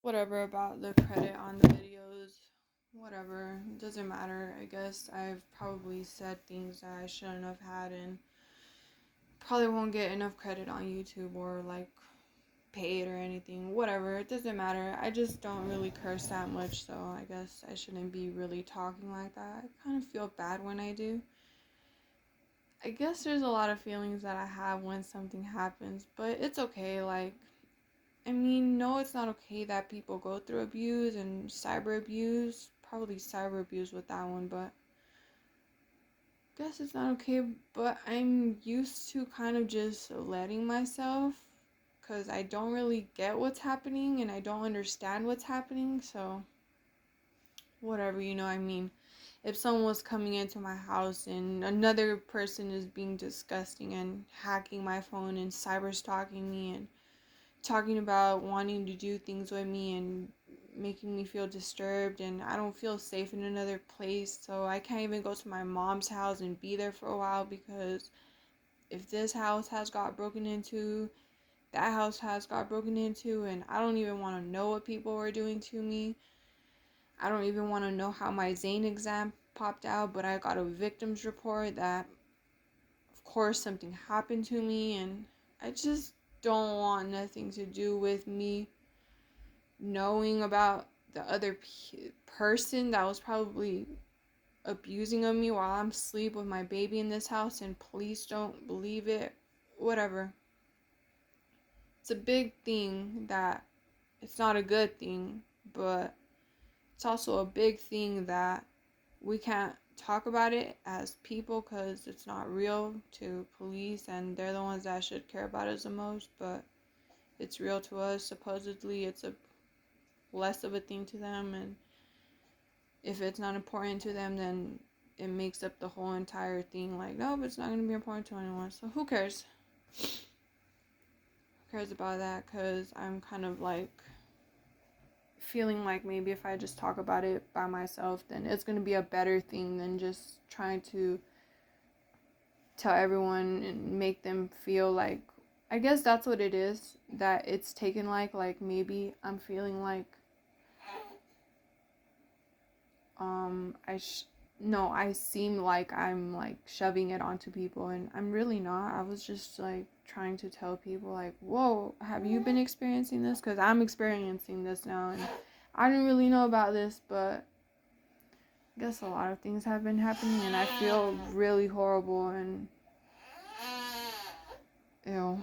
whatever about the credit on the videos. Whatever. It doesn't matter. I guess I've probably said things that I shouldn't have had and probably won't get enough credit on YouTube or like paid or anything. Whatever. It doesn't matter. I just don't really curse that much, so I guess I shouldn't be really talking like that. I kind of feel bad when I do. I guess there's a lot of feelings that I have when something happens, but it's okay. Like, I mean, no, it's not okay that people go through abuse and cyber abuse. Probably cyber abuse with that one, but I guess it's not okay. But I'm used to kind of just letting myself because I don't really get what's happening and I don't understand what's happening. So, whatever, I mean, if someone was coming into my house and another person is being disgusting and hacking my phone and cyber stalking me and talking about wanting to do things with me and making me feel disturbed, and I don't feel safe in another place, so I can't even go to my mom's house and be there for a while because if this house has got broken into, that house has got broken into, and I don't even want to know what people were doing to me. I don't even want to know how my Zane exam popped out, but I got a victim's report that of course something happened to me, and I just don't want nothing to do with me knowing about the other person that was probably abusing of me while I'm asleep with my baby in this house, and police don't believe it. Whatever. It's a big thing that it's not a good thing, but it's also a big thing that we can't talk about it as people because it's not real to police, and they're the ones that should care about us the most, but it's real to us. Supposedly it's a less of a thing to them, and if it's not important to them, then it makes up the whole entire thing. Like, no, but it's not going to be important to anyone, so who cares? Who cares about that? Because I'm kind of like feeling like maybe if I just talk about it by myself, then it's going to be a better thing than just trying to tell everyone and make them feel like, I guess that's what it is, that it's taken like maybe I'm feeling like I seem like I'm like shoving it onto people, and I'm really not. I was just like trying to tell people like, whoa, have you been experiencing this? Because I'm experiencing this now, and I didn't really know about this, but I guess a lot of things have been happening, and I feel really horrible and ew.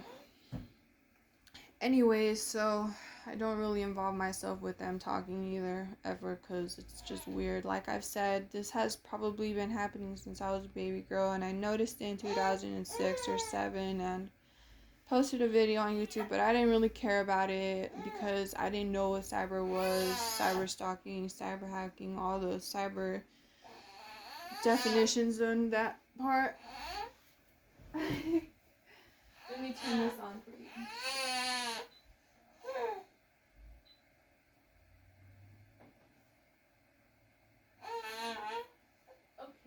Anyways, so I don't really involve myself with them talking either, ever, because it's just weird. Like I've said, this has probably been happening since I was a baby girl, and I noticed it in 2006 or 7 and posted a video on YouTube, but I didn't really care about it because I didn't know what cyber was, cyber stalking, cyber hacking, all those cyber definitions on that part. Let me turn this on for you.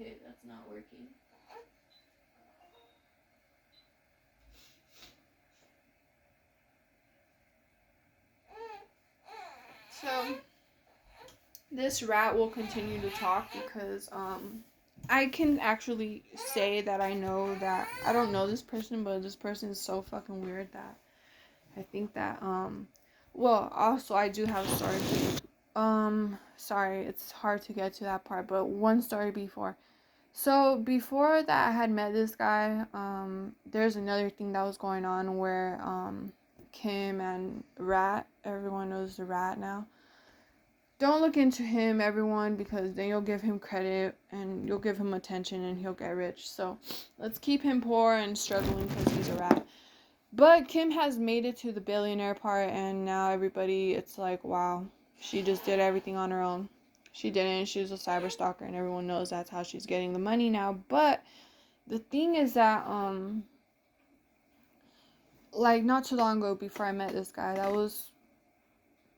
Okay, that's not working. So, this rat will continue to talk because, I can actually say that I know that, I don't know this person, but this person is so fucking weird that I think that, well, also, I do have a story for you. Sorry, it's hard to get to that part, but one story before. So before that I had met this guy, there's another thing that was going on where Kim and Rat, everyone knows the Rat now. Don't look into him, everyone, because then you'll give him credit and you'll give him attention and he'll get rich. So let's keep him poor and struggling because he's a rat. But Kim has made it to the billionaire part, and now everybody, it's like, wow, she just did everything on her own. She didn't. She was a cyber stalker, and everyone knows that's how she's getting the money now. But the thing is that, like, not too long ago, before I met this guy, that was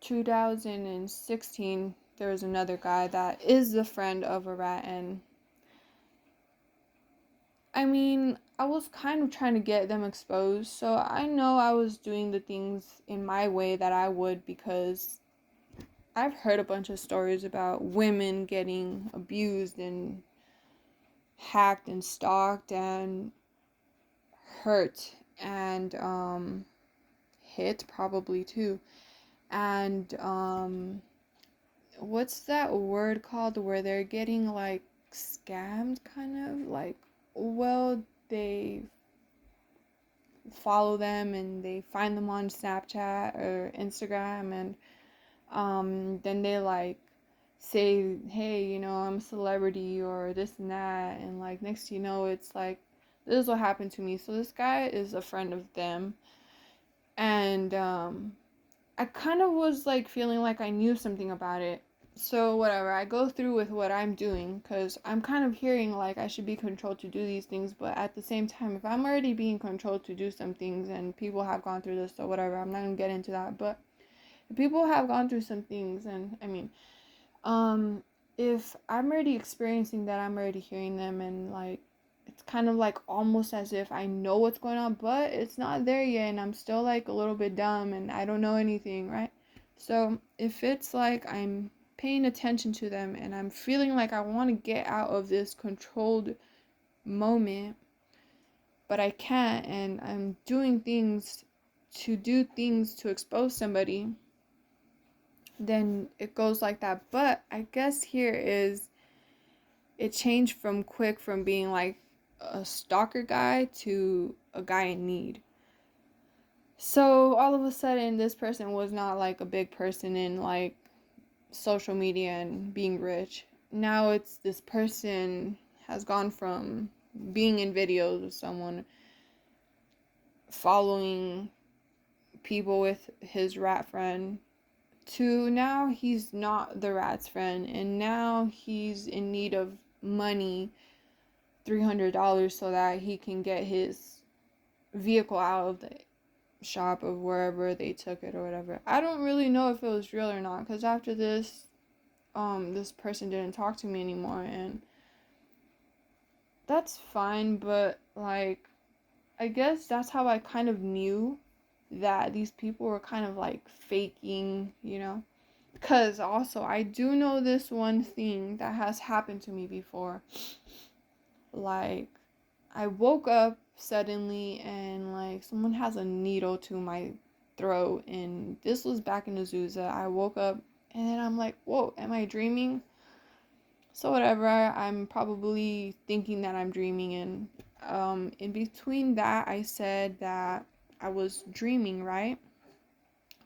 2016, there was another guy that is the friend of a rat, and I mean, I was kind of trying to get them exposed, so I know I was doing the things in my way that I would because I've heard a bunch of stories about women getting abused and hacked and stalked and hurt and hit probably too. And what's that word called where they're getting like scammed kind of like, well, they follow them and they find them on Snapchat or Instagram, and then they like say, hey, you know, I'm a celebrity or this and that, and like next you know it's like, this is what happened to me. So this guy is a friend of them, and I kind of was like feeling like I knew something about it. So whatever, I go through with what I'm doing because I'm kind of hearing like I should be controlled to do these things, but at the same time, if I'm already being controlled to do some things and people have gone through this or whatever, I'm not gonna get into that. But if people have gone through some things, and I mean, um, if I'm already experiencing that, I'm already hearing them, and like it's kind of like almost as if I know what's going on, but it's not there yet, and I'm still like a little bit dumb and I don't know anything, right? So if it's like I'm paying attention to them and I'm feeling like I want to get out of this controlled moment, but I can't, and I'm doing things to do things to expose somebody, then it goes like that. But I guess here is it changed from quick from being like a stalker guy to a guy in need. So all of a sudden, this person was not like a big person in like social media and being rich. Now it's this person has gone from being in videos with someone, following people with his rat friend, to now he's not the rat's friend, and now he's in need of money, $300, so that he can get his vehicle out of the shop of wherever they took it or whatever. I don't really know if it was real or not, because after this, this person didn't talk to me anymore, and that's fine, but like, I guess that's how I kind of knew that these people were kind of like faking, you know? Because also, I do know this one thing that has happened to me before. Like, I woke up suddenly and like someone has a needle to my throat, and this was back in Azusa. I woke up and then I'm like, whoa, am I dreaming? So whatever, I'm probably thinking that I'm dreaming, and in between that I said that I was dreaming, right?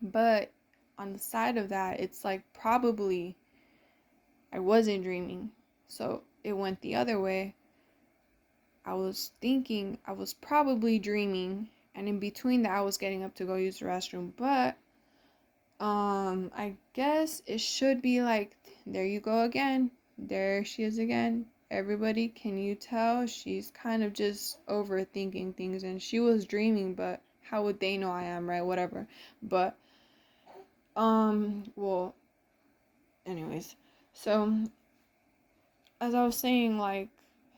But on the side of that, it's like probably I wasn't dreaming. So it went the other way. I was thinking I was probably dreaming, and in between that I was getting up to go use the restroom. But I guess it should be like, there you go again. There she is again. Everybody, can you tell she's kind of just overthinking things, and she was dreaming, but how would they know I am, right? Whatever. But well, anyways. So as I was saying, like,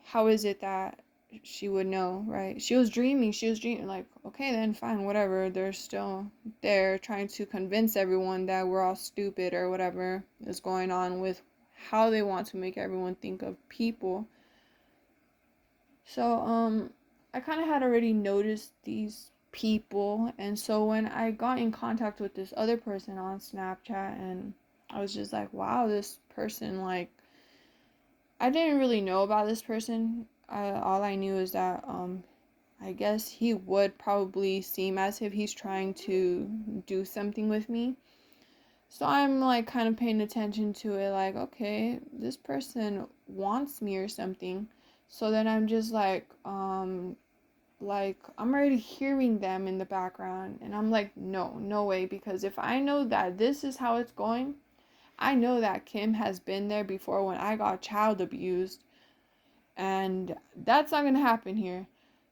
how is it that she would know, right? She was dreaming, like, okay, then fine, whatever. They're still there trying to convince everyone that we're all stupid or whatever is going on with how they want to make everyone think of people. So, I kind of had already noticed these people, and so when I got in contact with this other person on Snapchat, and I was just like, wow, this person, like, I didn't really know about this person. All I knew is that I guess he would probably seem as if he's trying to do something with me. So I'm like kind of paying attention to it, like, okay, this person wants me or something. So then I'm just like I'm already hearing them in the background, and I'm like, no, no way, because if I know that this is how it's going, I know that Kim has been there before when I got child abused, and that's not gonna happen here.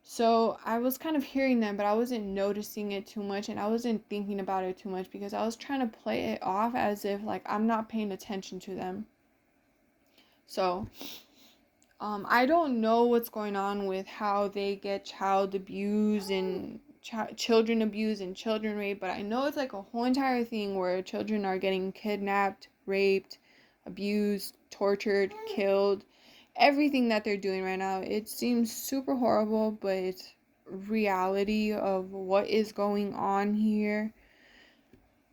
So I was kind of hearing them, but I wasn't noticing it too much, and I wasn't thinking about it too much because I was trying to play it off as if like I'm not paying attention to them. So I don't know what's going on with how they get child abused and children abused and children raped, but I know it's like a whole entire thing where children are getting kidnapped, raped, abused, tortured, killed. Everything that they're doing right now, it seems super horrible, but it's reality of what is going on here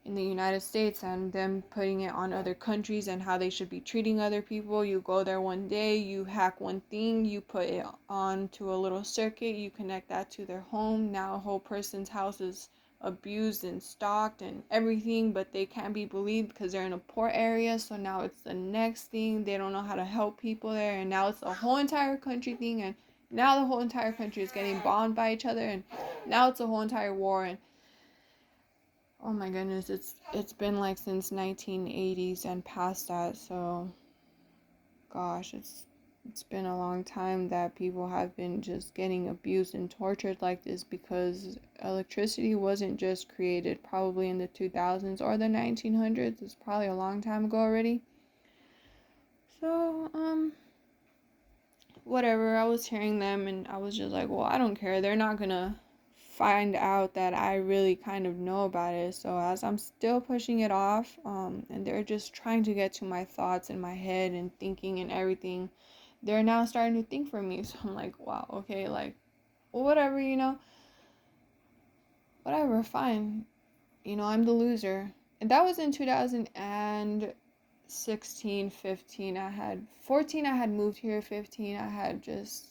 in the United States, and them putting it on other countries and how they should be treating other people. You go there one day, you hack one thing, you put it onto a little circuit, you connect that to their home. Now a whole person's house is abused and stalked and everything, but they can't be believed because they're in a poor area. So now it's the next thing. They don't know how to help people there, and now it's a whole entire country thing, and now the whole entire country is getting bombed by each other, and now it's a whole entire war. And oh my goodness, it's been like since 1980s and past that. So gosh, it's been a long time that people have been just getting abused and tortured like this, because electricity wasn't just created probably in the 2000s or the 1900s. It's probably a long time ago already. So whatever, I was hearing them and I was just like, well, I don't care. They're not gonna find out that I really kind of know about it. So as I'm still pushing it off, and they're just trying to get to my thoughts in my head and thinking and everything, they're now starting to think for me. So I'm like, wow, okay, like, well, whatever, whatever, fine. I'm the loser. And that was in 2016, 15. I had 14, I had moved here. 15, I had just,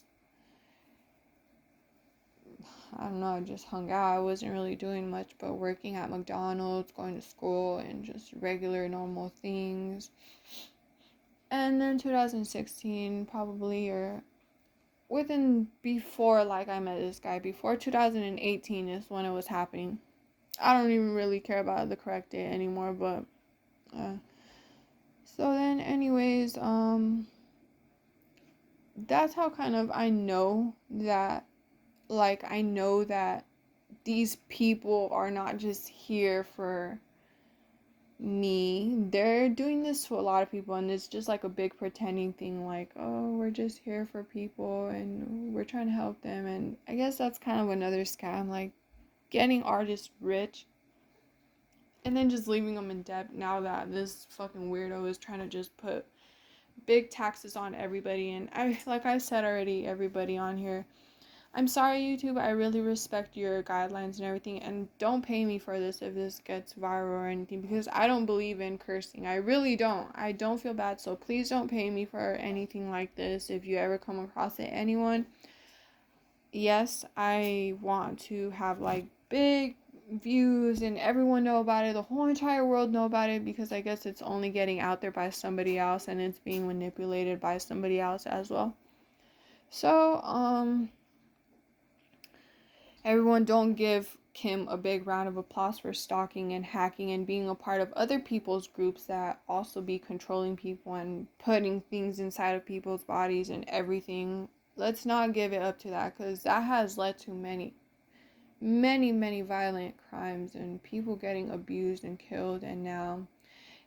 I don't know, I just hung out. I wasn't really doing much but working at McDonald's, going to school, and just regular normal things. And then 2016, probably, or before, like, I met this guy, before 2018 is when it was happening. I don't even really care about the correct date anymore, but, so then, anyways, that's how kind of I know that, like, I know that these people are not just here for me. They're doing this to a lot of people, and it's just like a big pretending thing, like, oh, we're just here for people and we're trying to help them. And I guess that's kind of another scam, like getting artists rich and then just leaving them in debt now that this fucking weirdo is trying to just put big taxes on everybody. And like I said already, everybody on here, I'm sorry, YouTube, I really respect your guidelines and everything, and don't pay me for this if this gets viral or anything, because I don't believe in cursing. I really don't. I don't feel bad, so please don't pay me for anything like this if you ever come across it. Anyone, yes, I want to have, like, big views and everyone know about it, the whole entire world know about it, because I guess it's only getting out there by somebody else, and it's being manipulated by somebody else as well. So, everyone, don't give Kim a big round of applause for stalking and hacking and being a part of other people's groups that also be controlling people and putting things inside of people's bodies and everything. Let's not give it up to that, because that has led to many, many, many violent crimes and people getting abused and killed. And now,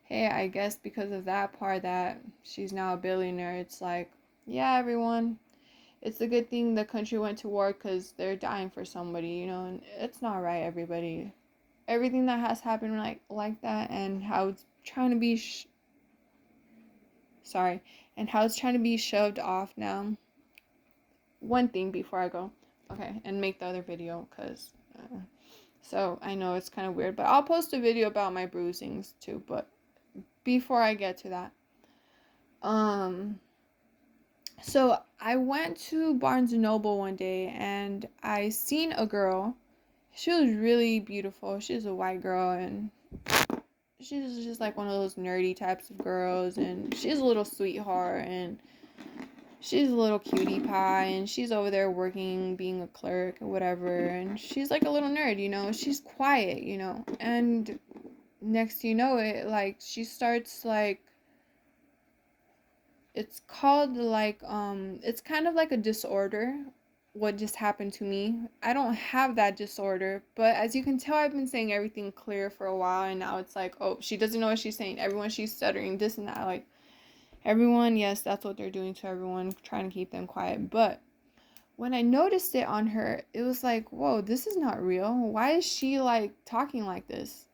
hey, I guess because of that part that she's now a billionaire, it's like, yeah, everyone, it's a good thing the country went to war, because they're dying for somebody, and it's not right, everybody. Everything that has happened like that, and how it's trying to be shoved off now. One thing before I go, okay, and make the other video, because so I know it's kind of weird, but I'll post a video about my bruisings too. But before I get to that, so I went to Barnes & Noble one day, and I seen a girl. She was really beautiful. She's a white girl, and she's just like one of those nerdy types of girls, and she's a little sweetheart, and she's a little cutie pie, and she's over there working, being a clerk or whatever, and she's like a little nerd, she's quiet, and next you know it, like, she starts, like, it's called, like, it's kind of like a disorder, what just happened to me. I don't have that disorder, but as you can tell, I've been saying everything clear for a while, and now it's like, oh, she doesn't know what she's saying. Everyone, she's stuttering, this and that. Like, everyone, yes, that's what they're doing to everyone, trying to keep them quiet. But when I noticed it on her, it was like, whoa, this is not real. Why is she like talking like this?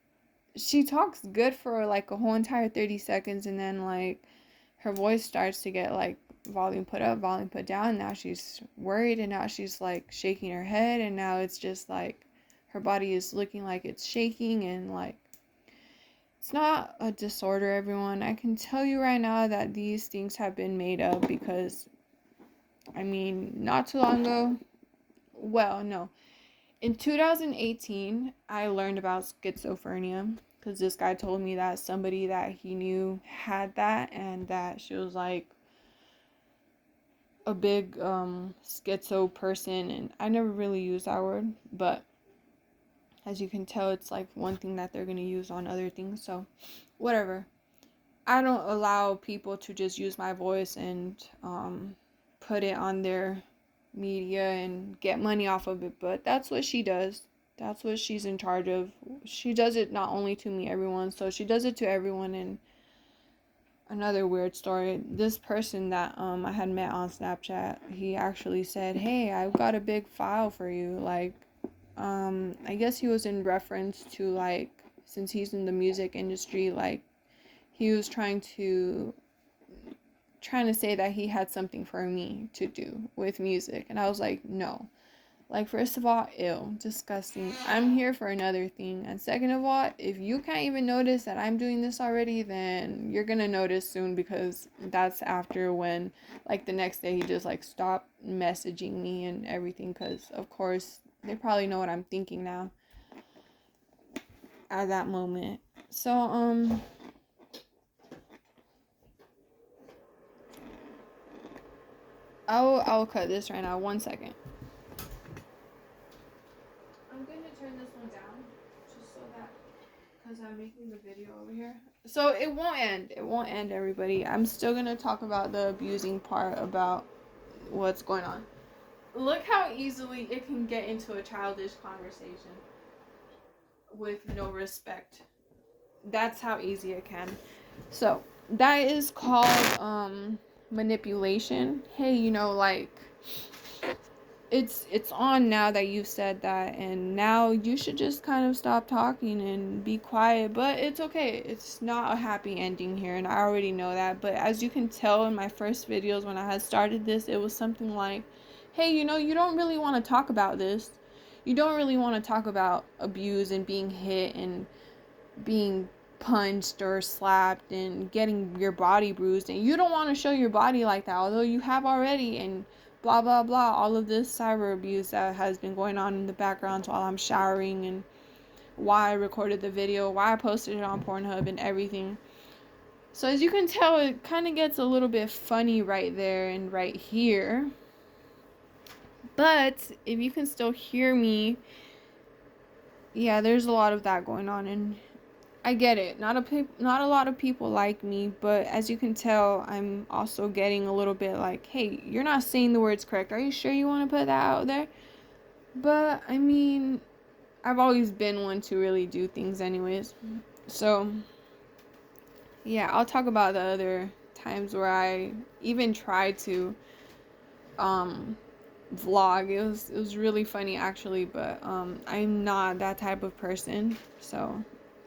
She talks good for like a whole entire 30 seconds, and then like her voice starts to get like volume put up, volume put down. Now she's worried, and now she's like shaking her head, and now it's just like her body is looking like it's shaking, and like it's not a disorder, everyone. I can tell you right now that these things have been made up because, I mean, not too long ago, well, no. In 2018, I learned about schizophrenia because this guy told me that somebody that he knew had that, and that she was like a big schizo person. And I never really used that word, but as you can tell, it's like one thing that they're going to use on other things. So whatever. I don't allow people to just use my voice and put it on their media and get money off of it, but that's what she does. That's what she's in charge of. She does it not only to me, everyone, so she does it to everyone. And another weird story, this person that I had met on Snapchat, he actually said, hey, I've got a big file for you. Like, I guess he was in reference to, like, since he's in the music industry, like, he was trying to say that he had something for me to do with music. And I was like, no. Like, first of all, ew, disgusting. I'm here for another thing. And second of all, if you can't even notice that I'm doing this already, then you're gonna notice soon, because that's after when, like, the next day he just, like, stopped messaging me and everything, because, of course, they probably know what I'm thinking now at that moment. So, I'll cut this right now. 1 second. I'm going to turn this one down just so that, because I'm making the video over here. So it won't end. It won't end, everybody. I'm still going to talk about the abusing part, about what's going on. Look how easily it can get into a childish conversation with no respect. That's how easy it can. So that is called manipulation. Hey, like, it's on now that you've said that, and now you should just kind of stop talking and be quiet. But it's okay. It's not a happy ending here, and I already know that. But as you can tell in my first videos when I had started this, it was something like, hey, you don't really want to talk about this. You don't really want to talk about abuse and being hit and being punched or slapped and getting your body bruised, and you don't want to show your body like that, although you have already, and blah blah blah, all of this cyber abuse that has been going on in the background while I'm showering, and why I recorded the video, why I posted it on Pornhub and everything. So as you can tell, it kind of gets a little bit funny right there and right here. But if you can still hear me, yeah, there's a lot of that going on, and I get it. Not a lot of people like me, but as you can tell, I'm also getting a little bit like, hey, you're not saying the words correct. Are you sure you want to put that out there? But, I mean, I've always been one to really do things anyways. So, yeah, I'll talk about the other times where I even tried to vlog. It was really funny, actually, but I'm not that type of person. So,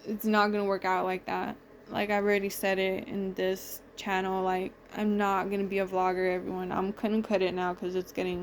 it's not gonna work out like that. Like, I've already said it in this channel, like, I'm not gonna be a vlogger, everyone. I'm gonna cut it now because it's getting